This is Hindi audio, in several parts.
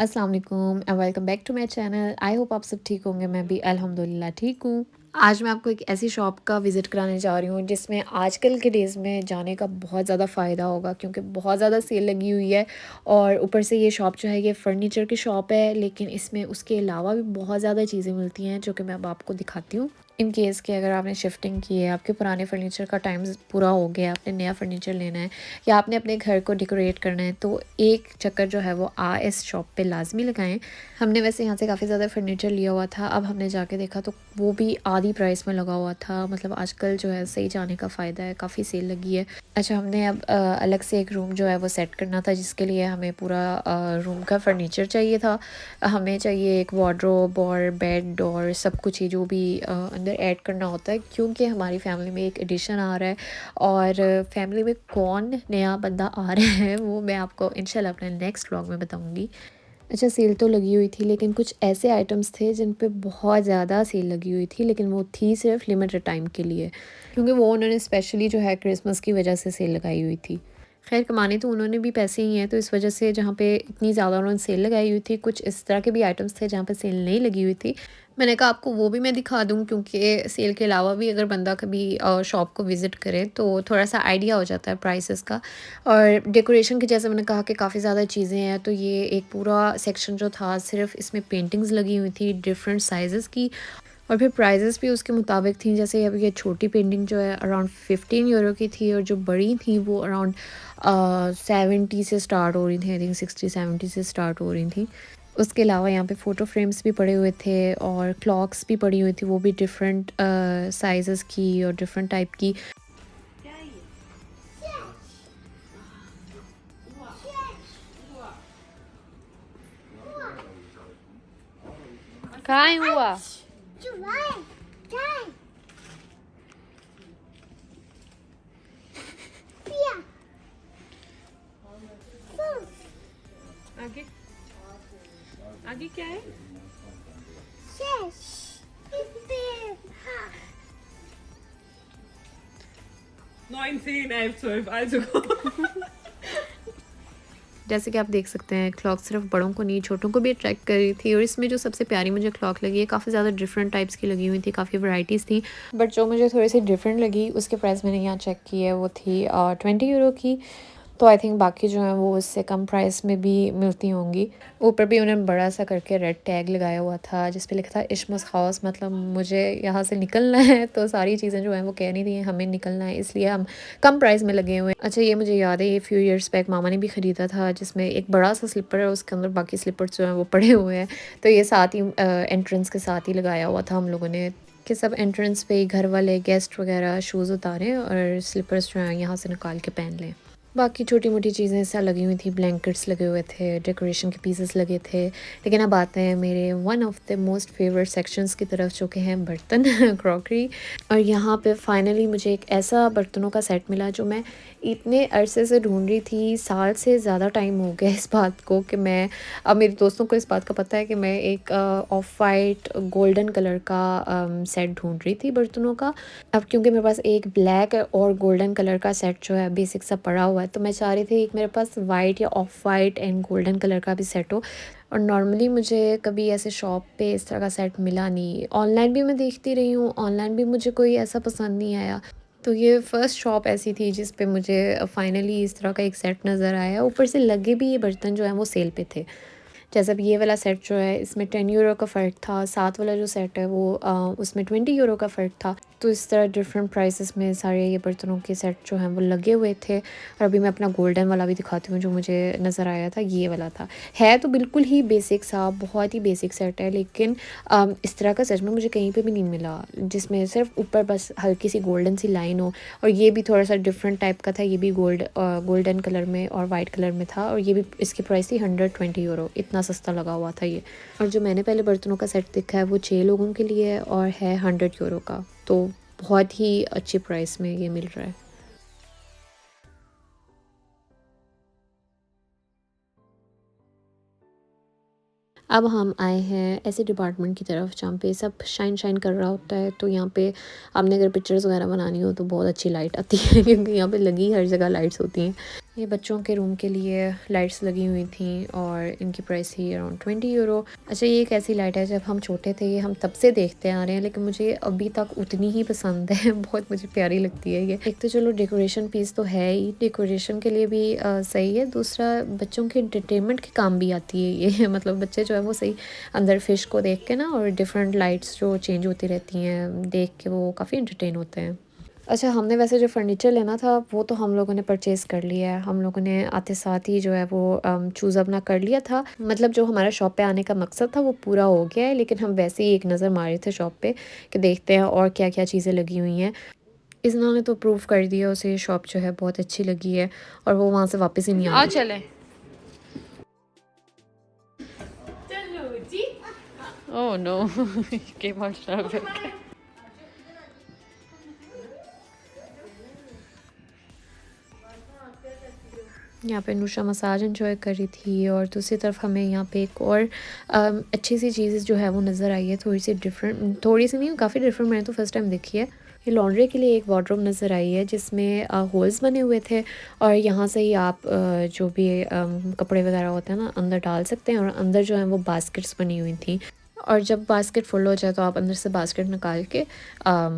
अस्सलाम वालेकुम and welcome back to my channel. I hope आप सब ठीक होंगे। मैं भी अल्हम्दुलिल्लाह ठीक हूँ। आज मैं आपको एक ऐसी शॉप का विज़िट कराने जा रही हूँ जिसमें आजकल के डेज़ में जाने का बहुत ज़्यादा फ़ायदा होगा, क्योंकि बहुत ज़्यादा सेल लगी हुई है। और ऊपर से ये शॉप जो है ये फ़र्नीचर की शॉप है, लेकिन इसमें उसके अलावा भी बहुत ज़्यादा चीज़ें मिलती हैं जो कि मैं अब आपको दिखाती हूँ। इन केस के अगर आपने शिफ्टिंग की है, आपके पुराने फर्नीचर का टाइम पूरा हो गया, आपने नया फर्नीचर लेना है या आपने अपने घर को डेकोरेट करना है, तो एक चक्कर जो है वो इस शॉप पे लाजमी लगाएं। हमने वैसे यहाँ से काफ़ी ज़्यादा फर्नीचर लिया हुआ था, अब हमने जाके देखा तो वो भी आधी प्राइस में लगा हुआ था। मतलब आजकल जो है सही जाने का फ़ायदा है, काफ़ी सेल लगी है। अच्छा, हमने अब अलग से एक रूम जो है वो सेट करना था, जिसके लिए हमें पूरा रूम का फर्नीचर चाहिए था। हमें चाहिए एक वार्डरोब और बेड और सब कुछ ही जो भी अंदर ऐड करना होता है, क्योंकि हमारी फैमिली में एक एडिशन आ रहा है। और फैमिली में कौन नया बंदा आ रहा है वो मैं आपको इंशाल्लाह अपने नेक्स्ट व्लॉग में बताऊंगी। अच्छा, सेल तो लगी हुई थी, लेकिन कुछ ऐसे आइटम्स थे जिन पे बहुत ज़्यादा सेल लगी हुई थी, लेकिन वो थी सिर्फ लिमिटेड टाइम के लिए, क्योंकि वो उन्होंने स्पेशली जो है क्रिसमस की वजह से सेल लगाई हुई थी। खैर, कमाने तो उन्होंने भी पैसे ही हैं, तो इस वजह से जहाँ पे इतनी ज़्यादा उन्होंने सेल लगाई हुई थी, कुछ इस तरह के भी आइटम्स थे जहाँ पे सेल नहीं लगी हुई थी। मैंने कहा आपको वो भी मैं दिखा दूँ, क्योंकि सेल के अलावा भी अगर बंदा कभी शॉप को विज़िट करे तो थोड़ा सा आइडिया हो जाता है प्राइसेस का। और डेकोरेशन की, जैसे मैंने कहा कि काफ़ी ज़्यादा चीज़ें हैं, तो ये एक पूरा सेक्शन जो था सिर्फ इसमें पेंटिंग्स लगी हुई थी डिफरेंट साइज़ेस की। और फिर प्राइजेस भी उसके मुताबिक थी। जैसे अब ये छोटी पेंटिंग जो है अराउंड 15 यूरो की थी, और जो बड़ी थी वो अराउंड 70 से स्टार्ट हो रही थी। आई थिंक 60-70 से स्टार्ट हो रही थी। उसके अलावा यहाँ पे फ़ोटो फ्रेम्स भी पड़े हुए थे और क्लॉक्स भी पड़ी हुई थी, वो भी डिफरेंट साइज़ेस की और डिफरेंट टाइप की। कहाँ हुआ? आगे आगे क्या है? Neun, 10, 11, 12, also जैसे कि आप देख सकते हैं, क्लॉक सिर्फ बड़ों को नहीं, छोटों को भी अट्रैक्ट कर रही थी। और इसमें जो सबसे प्यारी मुझे क्लॉक लगी है, काफ़ी ज़्यादा डिफरेंट टाइप्स की लगी हुई थी, काफ़ी वैराइटीज़ थी। बट जो मुझे थोड़ी सी डिफरेंट लगी, उसके प्राइस मैंने यहाँ चेक की है, वो थी 20 यूरो की। तो आई थिंक बाकी जो है वो उससे कम प्राइस में भी मिलती होंगी। ऊपर भी उन्होंने बड़ा सा करके रेड टैग लगाया हुआ था, जिस पे लिखा था इश्मस खास, मतलब मुझे यहाँ से निकलना है। तो सारी चीज़ें जो हैं वो कह नहीं रही हैं हमें निकलना है, इसलिए हम कम प्राइस में लगे हुए हैं। अच्छा, ये मुझे याद है, ये फ्यू ईयर्स बैक मामा ने भी ख़रीदा था, जिसमें एक बड़ा सा स्लीपर है, उसके अंदर बाकी स्लीपर्स जो हैं वो पड़े हुए हैं। तो ये साथ ही एंट्रेंस के साथ ही लगाया हुआ था हम लोगों ने, कि सब एंट्रेंस पे ही घर वाले गेस्ट वगैरह शूज़ उतारें और स्लीपर्स जो हैं यहाँ से निकाल के पहन लें। बाकी छोटी मोटी चीज़ें ऐसा लगी हुई थी, ब्लैंकेट्स लगे हुए थे, डेकोरेशन के पीसेस लगे थे। लेकिन अब आते हैं मेरे one of the most favourite sections की तरफ, जो कि हैं बर्तन क्रॉकरी। और यहाँ पे फाइनली मुझे एक ऐसा बर्तनों का सेट मिला जो मैं इतने अरसे से ढूंढ रही थी। साल से ज़्यादा टाइम हो गया इस बात को, कि मैं, अब मेरे दोस्तों को इस बात का पता है कि मैं एक ऑफ वाइट गोल्डन कलर का सेट ढूंढ रही थी बर्तनों का। अब क्योंकि मेरे पास एक ब्लैक और गोल्डन कलर का सेट जो है बेसिक सा पड़ा हुआ है, तो मैं चाह रही थी एक मेरे पास वाइट या of white and golden colour का भी सेट हो। और नॉर्मली मुझे कभी ऐसे शॉप पे इस तरह का सेट मिला नहीं। ऑनलाइन भी मैं देखती रही हूँ, ऑनलाइन भी मुझे कोई ऐसा पसंद नहीं आया। तो ये फर्स्ट शॉप ऐसी थी जिस पे मुझे फाइनली इस तरह का एक सेट नज़र आया। ऊपर से लगे भी ये बर्तन जो हैं वो सेल पे थे। जैसे अब ये वाला सेट जो है इसमें 10 यूरो का फ़र्क था, साथ वाला जो सेट है वो उसमें 20 यूरो का फ़र्क था। तो इस तरह डिफरेंट प्राइसेस में सारे ये बर्तनों के सेट जो हैं वो लगे हुए थे। और अभी मैं अपना गोल्डन वाला भी दिखाती हूँ, जो मुझे नज़र आया था ये वाला था। है तो बिल्कुल ही बेसिक सा, बहुत ही बेसिक सेट है, लेकिन इस तरह का सच में मुझे कहीं पे भी नहीं मिला, जिसमें सिर्फ ऊपर बस हल्की सी गोल्डन सी लाइन हो। और ये भी थोड़ा सा डिफरेंट टाइप का था, ये भी गोल्डन कलर में और वाइट कलर में था। और ये भी, इसकी प्राइस थी 120 यूरो, इतना सस्ता लगा हुआ था ये। और जो मैंने पहले बर्तनों का सेट देखा है वो 6 लोगों के लिए है और है 100 यूरो का। तो बहुत ही अच्छी प्राइस में ये मिल रहा है। अब हम आए हैं ऐसे डिपार्टमेंट की तरफ जहाँ पे सब शाइन शाइन कर रहा होता है। तो यहाँ पे आपने अगर पिक्चर्स वगैरह बनानी हो तो बहुत अच्छी लाइट आती है क्योंकि यहाँ पे लगी हर जगह लाइट्स होती हैं। ये बच्चों के रूम के लिए लाइट्स लगी हुई थी और इनकी प्राइस थी अराउंड 20 यूरो। अच्छा, ये एक ऐसी लाइट है जब हम छोटे थे, ये हम तब से देखते आ रहे हैं, लेकिन मुझे अभी तक उतनी ही पसंद है। बहुत मुझे प्यारी लगती है ये। एक तो चलो डेकोरेशन पीस तो है ही, डेकोरेशन के लिए भी सही है। दूसरा बच्चों के एंटरटेनमेंट के काम भी आती है ये। मतलब बच्चे जो है वो सही अंदर फिश को देख के ना, और डिफरेंट लाइट्स जो चेंज होती रहती हैं देख के, वो काफ़ी इंटरटेन होते हैं। अच्छा, हमने वैसे जो फ़र्नीचर लेना था वो तो हम लोगों ने परचेज़ कर लिया है। हम लोगों ने आते साथ ही जो है वो चूज़ अपना कर लिया था। मतलब जो हमारा शॉप पे आने का मकसद था वो पूरा हो गया है, लेकिन हम वैसे ही एक नज़र मारे थे शॉप पे कि देखते हैं और क्या-क्या चीज़ें लगी हुई हैं। इन्होंने तो प्रूव कर दिया, उसे ये शॉप जो है बहुत अच्छी लगी है और वो वहाँ से वापस ही नहीं आ रही। चलें। चलो जी। Oh no. came out sharp. यहाँ पे नुशा मसाज एंजॉय कर रही थी और दूसरी तरफ हमें यहाँ पे एक और अच्छी सी चीज़ जो है वो नज़र आई है, थोड़ी सी डिफरेंट, थोड़ी सी नहीं, काफ़ी डिफरेंट, मैंने तो फर्स्ट टाइम देखी है। ये लॉन्ड्री के लिए एक वार्डरोब नज़र आई है जिसमें होल्स बने हुए थे और यहाँ से ही आप जो भी कपड़े वगैरह होते हैं ना अंदर डाल सकते हैं, और अंदर जो है वो बास्केट्स बनी हुई थी, और जब बास्केट फुल हो जाए तो आप अंदर से बास्केट निकाल के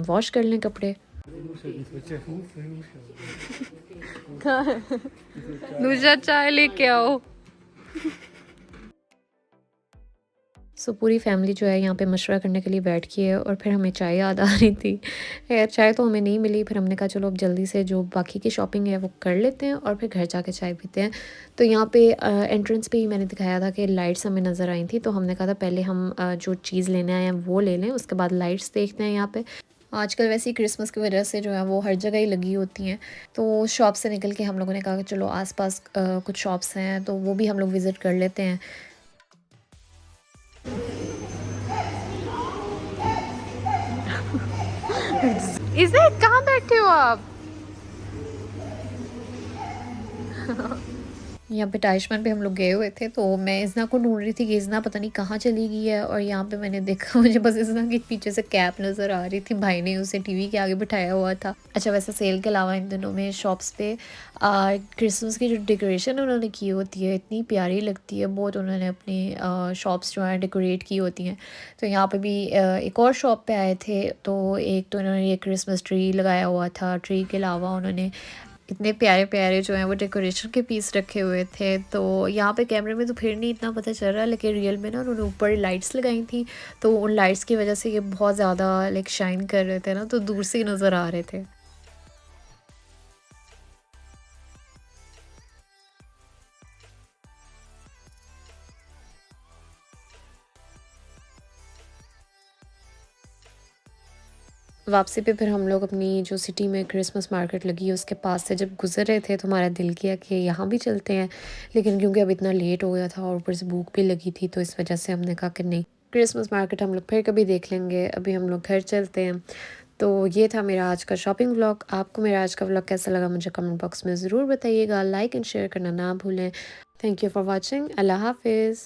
वॉश कर लें कपड़े। दूसरा चाय लेके आओ। सो पूरी फैमिली जो है यहाँ पे मशवरा करने के लिए बैठ गई है और फिर हमें चाय याद आ रही थी। खैर चाय तो हमें नहीं मिली, फिर हमने कहा चलो अब जल्दी से जो बाकी की शॉपिंग है वो कर लेते हैं और फिर घर जाके चाय पीते हैं। तो यहाँ पे एंट्रेंस पे ही मैंने दिखाया था कि लाइट्स हमें नज़र आई थी, तो हमने कहा था पहले हम जो चीज़ लेने आए हैं वो ले लें, उसके बाद लाइट्स देखते हैं यहाँ पे। आजकल वैसे ही क्रिसमस की वजह से जो है वो हर जगह ही लगी होती हैं, तो शॉप से निकल के हम लोगों ने कहा कि चलो आसपास कुछ शॉप्स हैं तो वो भी हम लोग विज़िट कर लेते हैं। इसे कहाँ बैठे हो आप? यहाँ पे टाइशमन पे हम लोग गए हुए थे, तो मैं इज़ना को ढूंढ रही थी कि इज़ना पता नहीं कहाँ चली गई है, और यहाँ पे मैंने देखा मुझे बस इज़ना के पीछे से कैप नज़र आ रही थी, भाई ने उसे टीवी के आगे बिठाया हुआ था। अच्छा, वैसे सेल के अलावा इन दिनों में शॉप्स पे क्रिसमस की जो डेकोरेशन उन्होंने की होती है इतनी प्यारी लगती है बहुत, उन्होंने अपनी शॉप्स जो हैं डेकोरेट की होती हैं। तो यहाँ पे भी एक और शॉप पे आए थे, तो एक तो इन्होंने ये क्रिसमस ट्री लगाया हुआ था, ट्री के अलावा उन्होंने इतने प्यारे प्यारे जो हैं वो डेकोरेशन के पीस रखे हुए थे। तो यहाँ पे कैमरे में तो फिर नहीं इतना पता चल रहा, लेकिन रियल में ना उन्होंने ऊपर लाइट्स लगाई थी, तो उन लाइट्स की वजह से ये बहुत ज़्यादा लाइक शाइन कर रहे थे ना, तो दूर से ही नज़र आ रहे थे। वापसी पे फिर हम लोग अपनी जो सिटी में क्रिसमस मार्केट लगी है उसके पास से जब गुजर रहे थे, तो हमारा दिल किया कि यहाँ भी चलते हैं, लेकिन क्योंकि अब इतना लेट हो गया था और ऊपर से भूख भी लगी थी, तो इस वजह से हमने कहा कि नहीं, क्रिसमस मार्केट हम लोग फिर कभी देख लेंगे, अभी हम लोग घर चलते हैं। तो ये था मेरा आज का शॉपिंग व्लॉग। आपको मेरा आज का व्लॉग कैसा लगा मुझे कमेंट बॉक्स में ज़रूर बताइएगा। लाइक एंड शेयर करना ना भूलें। Thank you for watching. Allah हाफिज़।